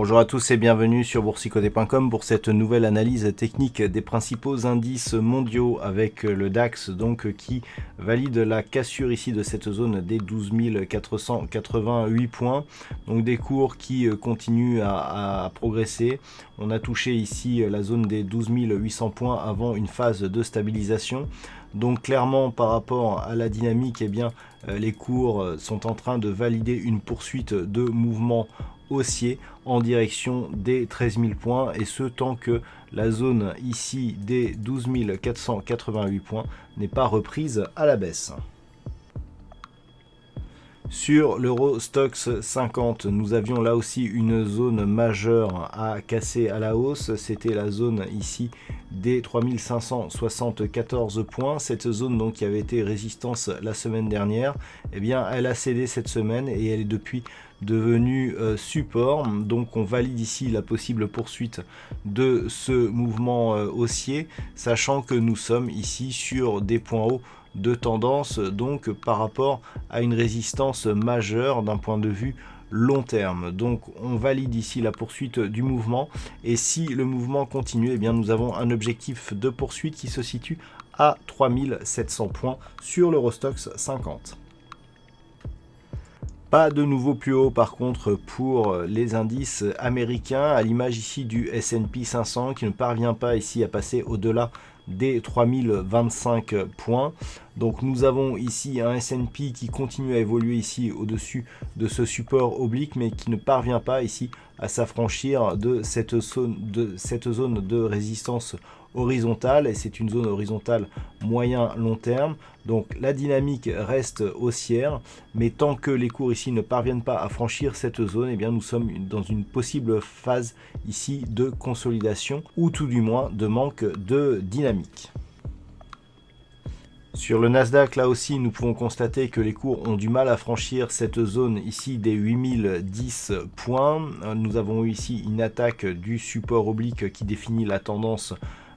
Bonjour à tous et bienvenue sur boursicoté.com pour cette nouvelle analyse technique des principaux indices mondiaux avec le DAX donc qui valide la cassure ici de cette zone des 12 488 points. Donc des cours qui continuent à progresser. On a touché ici la zone des 12 800 points avant une phase de stabilisation. Donc clairement par rapport à la dynamique, eh bien, les cours sont en train de valider une poursuite de mouvement haussier en direction des 13 000 points et ce tant que la zone ici des 12 488 points n'est pas reprise à la baisse. Sur l'Euro Stoxx 50, nous avions là aussi une zone majeure à casser à la hausse. C'était la zone ici des 3574 points. Cette zone donc qui avait été résistance la semaine dernière, eh bien elle a cédé cette semaine et elle est depuis devenue support. Donc on valide ici la possible poursuite de ce mouvement haussier, sachant que nous sommes ici sur des points hauts de tendance donc par rapport à une résistance majeure d'un point de vue long terme. Donc on valide ici la poursuite du mouvement et si le mouvement continue, eh bien nous avons un objectif de poursuite qui se situe à 3700 points sur l'Euro Stoxx 50. Pas de nouveau plus haut par contre pour les indices américains, à l'image ici du S&P 500 qui ne parvient pas ici à passer au-delà des 3025 points. Donc nous avons ici un S&P qui continue à évoluer ici au-dessus de ce support oblique mais qui ne parvient pas ici à s'affranchir de cette zone de résistance horizontale et c'est une zone horizontale moyen long terme. Donc la dynamique reste haussière mais tant que les cours ici ne parviennent pas à franchir cette zone, eh bien nous sommes dans une possible phase ici de consolidation ou tout du moins de manque de dynamique. Sur le Nasdaq, là aussi, nous pouvons constater que les cours ont du mal à franchir cette zone ici des 8010 points. Nous avons eu ici une attaque du support oblique qui définit la tendance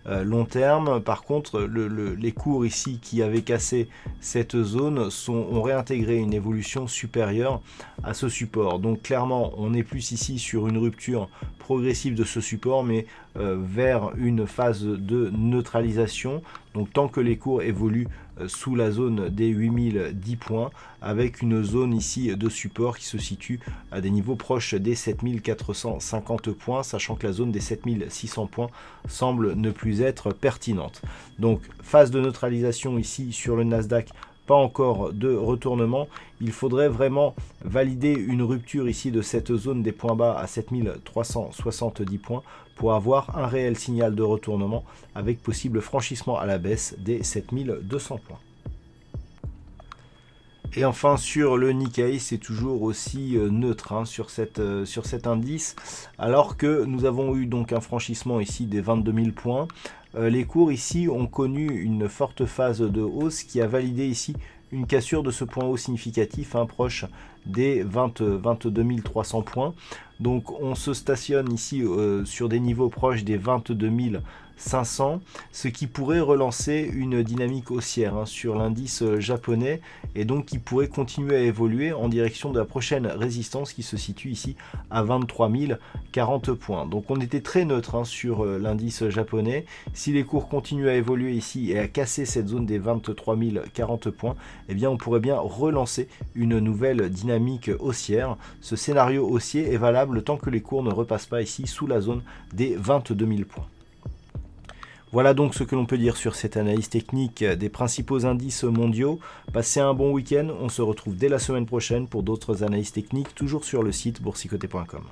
long terme. Par contre, les cours ici qui avaient cassé cette zone ont réintégré une évolution supérieure à ce support. Donc clairement, on est plus ici sur une rupture progressive de ce support, mais vers une phase de neutralisation. Donc tant que les cours évoluent sous la zone des 8010 points, avec une zone ici de support qui se situe à des niveaux proches des 7450 points, sachant que la zone des 7600 points semble ne plus être pertinente. Donc phase de neutralisation ici sur le Nasdaq, pas encore de retournement. Il faudrait vraiment valider une rupture ici de cette zone des points bas à 7370 points pour avoir un réel signal de retournement avec possible franchissement à la baisse des 7200 points. Et enfin sur le Nikkei, c'est toujours aussi neutre sur cet indice, alors que nous avons eu donc un franchissement ici des 22 000 points. Les cours ici ont connu une forte phase de hausse qui a validé ici une cassure de ce point haut significatif proche des 22 300 points. Donc on se stationne ici sur des niveaux proches des 22 500, ce qui pourrait relancer une dynamique haussière sur l'indice japonais et donc qui pourrait continuer à évoluer en direction de la prochaine résistance qui se situe ici à 23 040 points. Donc on était très neutre sur l'indice japonais. Si les cours continuent à évoluer ici et à casser cette zone des 23 040 points, eh bien on pourrait bien relancer une nouvelle dynamique haussière. Ce scénario haussier est valable tant que les cours ne repassent pas ici sous la zone des 22 000 points. Voilà donc ce que l'on peut dire sur cette analyse technique des principaux indices mondiaux. Passez un bon week-end, on se retrouve dès la semaine prochaine pour d'autres analyses techniques, toujours sur le site boursicoté.com.